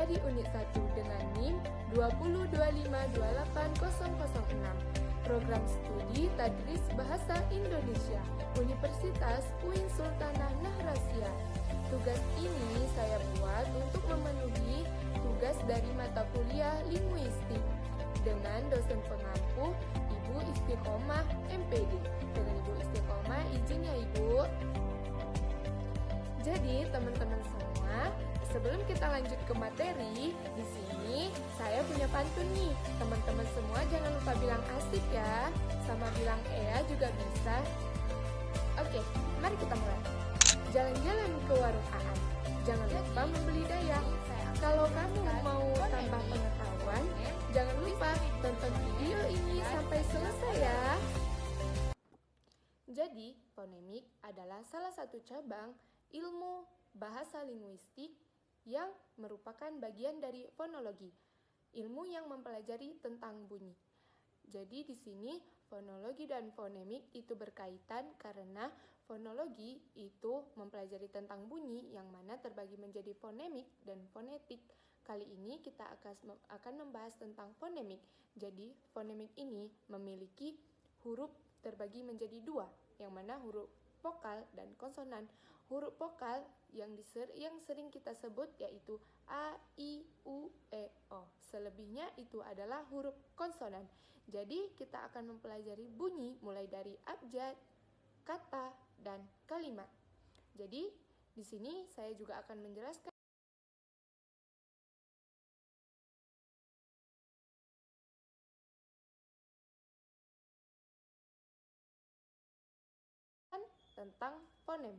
di Unit 1 dengan NIM 202528006. Program Studi Tadris Bahasa Indonesia, Universitas UIN Sultanah Nahrasia. Tugas ini saya buat untuk memenuhi tugas dari mata kuliah linguistik dengan dosen pengampu Ibu Istiqomah MPD. Dengan Ibu Istiqomah, izin ya Ibu. Jadi teman-teman semua, sebelum kita lanjut ke materi, di sini saya punya pantun nih. Teman-teman semua jangan lupa bilang asik ya, sama bilang Ea juga bisa. Oke, mari kita mulai. Jalan-jalan ke warung Aan, jangan lupa membeli daya. Kalau kamu mau tambah pengetahuan, jangan lupa tonton video ini sampai selesai ya. Jadi, fonemik adalah salah satu cabang ilmu bahasa linguistik yang merupakan bagian dari fonologi, ilmu yang mempelajari tentang bunyi. Jadi di sini fonologi dan fonemik itu berkaitan karena fonologi itu mempelajari tentang bunyi yang mana terbagi menjadi fonemik dan fonetik. Kali ini kita akan membahas tentang fonemik. Jadi fonemik ini memiliki huruf terbagi menjadi dua, yang mana huruf vokal dan konsonan. Huruf vokal yang sering kita sebut yaitu A, I, U, E, O. Selebihnya itu adalah huruf konsonan. Jadi kita akan mempelajari bunyi mulai dari abjad, kata, dan kalimat. Jadi di sini saya juga akan menjelaskan tentang fonem.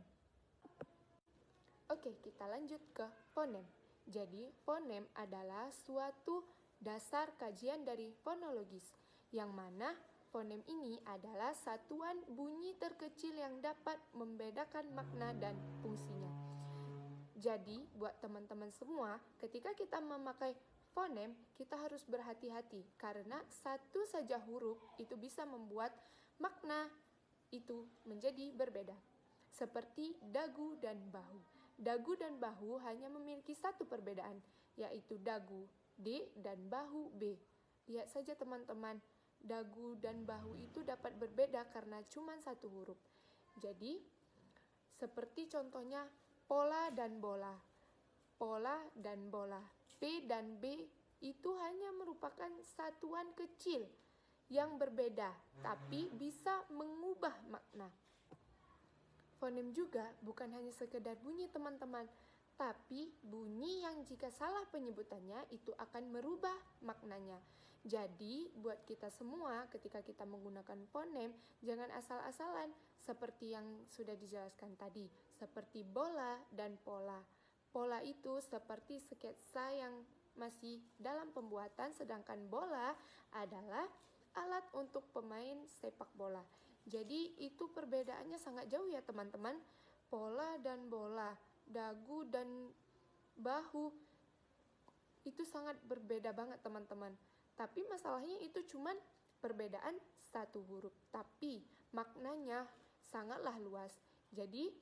Oke, kita lanjut ke fonem. Jadi, fonem adalah suatu dasar kajian dari fonologis, yang mana fonem ini adalah satuan bunyi terkecil yang dapat membedakan makna dan fungsinya. Jadi, buat teman-teman semua, ketika kita memakai fonem, kita harus berhati-hati karena satu saja huruf itu bisa membuat makna itu menjadi berbeda. Seperti dagu dan bahu. Dagu dan bahu hanya memiliki satu perbedaan, yaitu dagu D dan bahu B. Lihat saja teman-teman, dagu dan bahu itu dapat berbeda karena cuma satu huruf. Jadi, seperti contohnya pola dan bola. Pola dan bola. P dan B itu hanya merupakan satuan kecil yang berbeda, tapi bisa mengubah makna. Fonem juga bukan hanya sekedar bunyi teman-teman, tapi bunyi yang jika salah penyebutannya itu akan merubah maknanya. Jadi buat kita semua ketika kita menggunakan fonem, jangan asal-asalan seperti yang sudah dijelaskan tadi, seperti bola dan pola. Pola itu seperti sketsa yang masih dalam pembuatan, sedangkan bola adalah alat untuk pemain sepak bola. Jadi itu perbedaannya sangat jauh ya teman-teman. Pola dan bola, dagu dan bahu itu sangat berbeda banget teman-teman. Tapi masalahnya itu cuman perbedaan satu huruf, tapi maknanya sangatlah luas. Jadi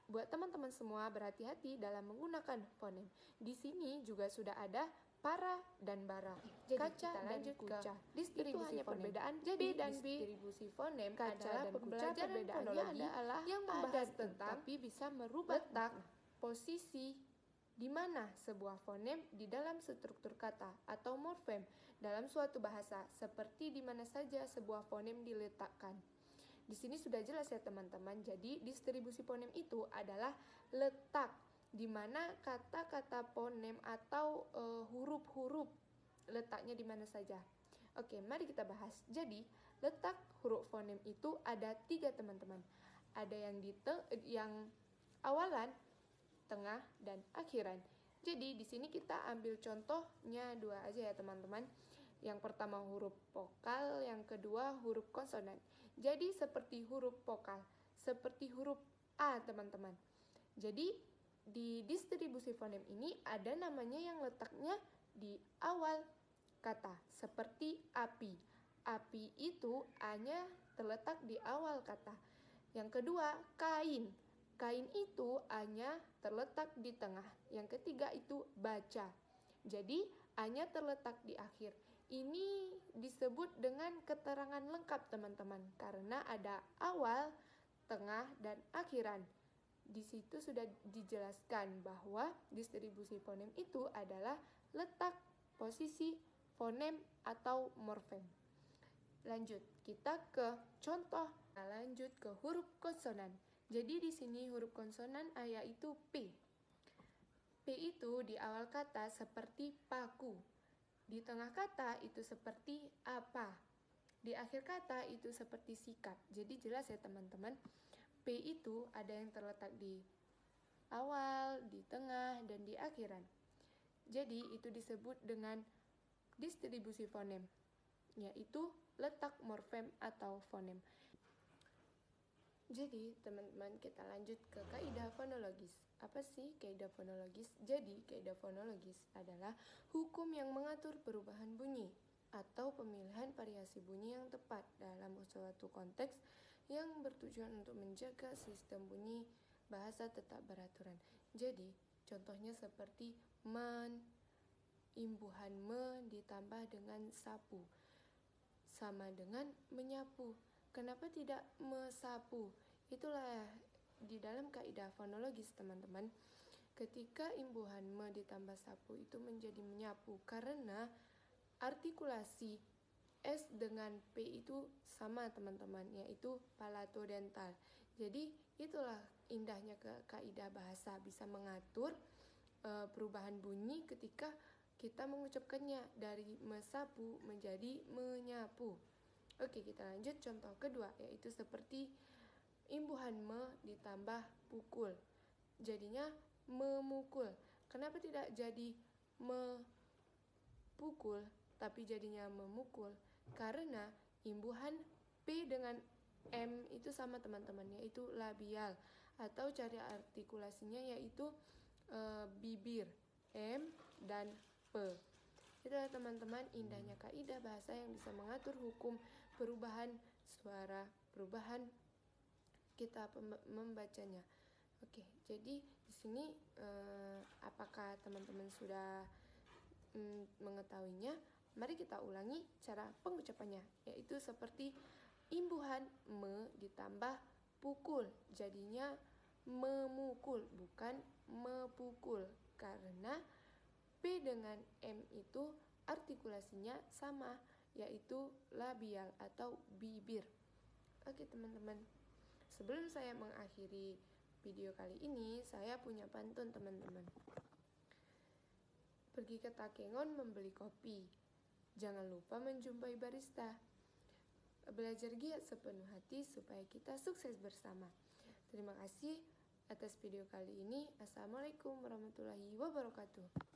buat teman-teman semua berhati-hati dalam menggunakan fonem. Di sini juga sudah ada para dan bara, kaca dan kuca. Distribusi hanya fonem. Perbedaan jadi dan distribusi fonem, kaca dan kuca perbedaannya adalah yang membahas tentang tapi bisa merubah letak, posisi di mana sebuah fonem di dalam struktur kata atau morfem dalam suatu bahasa, seperti di mana saja sebuah fonem diletakkan. Di sini sudah jelas ya teman-teman. Jadi distribusi fonem itu adalah letak di mana kata-kata fonem atau huruf-huruf letaknya di mana saja. Oke, mari kita bahas. Jadi letak huruf fonem itu ada 3 teman-teman. Ada yang awalan, tengah, dan akhiran. Jadi di sini kita ambil contohnya 2 aja ya teman-teman. Yang pertama huruf vokal, yang kedua huruf konsonan. Jadi seperti huruf vokal, seperti huruf A teman-teman. Jadi di distribusi fonem ini ada namanya yang letaknya di awal kata, seperti api. Api itu A-nya terletak di awal kata. Yang kedua, kain. Kain itu A-nya terletak di tengah. Yang ketiga itu baca. Jadi A-nya terletak di akhir. Ini disebut dengan keterangan lengkap teman-teman, karena ada awal, tengah, dan akhiran. Di situ sudah dijelaskan bahwa distribusi fonem itu adalah letak, posisi, fonem, atau morfem. Lanjut, kita ke contoh. Nah, lanjut ke huruf konsonan. Jadi di sini huruf konsonan A yaitu P. P itu di awal kata seperti paku. Di tengah kata itu seperti apa. Di akhir kata itu seperti sikap. Jadi jelas ya teman-teman. P itu ada yang terletak di awal, di tengah, dan di akhiran. Jadi itu disebut dengan distribusi fonem, yaitu letak morfem atau fonem. Jadi teman-teman, kita lanjut ke kaidah fonologis. Apa sih kaidah fonologis? Jadi kaidah fonologis adalah hukum yang mengatur perubahan bunyi atau pemilihan variasi bunyi yang tepat dalam suatu konteks yang bertujuan untuk menjaga sistem bunyi bahasa tetap beraturan. Jadi contohnya seperti men, imbuhan me ditambah dengan sapu sama dengan menyapu. Kenapa tidak mesapu? Itulah di dalam kaidah fonologis teman-teman. Ketika imbuhan me ditambah sapu itu menjadi menyapu, karena artikulasi S dengan P itu sama teman-teman, yaitu palatodental. Jadi itulah indahnya ke kaidah bahasa, bisa mengatur perubahan bunyi ketika kita mengucapkannya dari mesapu menjadi menyapu. Oke, kita lanjut contoh kedua, yaitu seperti imbuhan me ditambah pukul. Jadinya memukul. Kenapa tidak jadi mepukul, tapi jadinya memukul? Karena imbuhan P dengan M itu sama teman-teman, yaitu labial. Atau cara artikulasinya yaitu bibir, M dan P. Itulah teman-teman indahnya kaidah bahasa yang bisa mengatur hukum perubahan suara, perubahan kita membacanya. Oke, jadi di sini apakah teman-teman sudah mengetahuinya? Mari kita ulangi cara pengucapannya, yaitu seperti imbuhan me ditambah pukul, jadinya memukul, bukan mepukul, karena P dengan M itu artikulasinya sama, yaitu labial atau bibir. Oke teman-teman, sebelum saya mengakhiri video kali ini, saya punya pantun teman-teman. Pergi ke Takengon membeli kopi, jangan lupa menjumpai barista. Belajar giat sepenuh hati supaya kita sukses bersama. Terima kasih atas video kali ini. Assalamualaikum warahmatullahi wabarakatuh.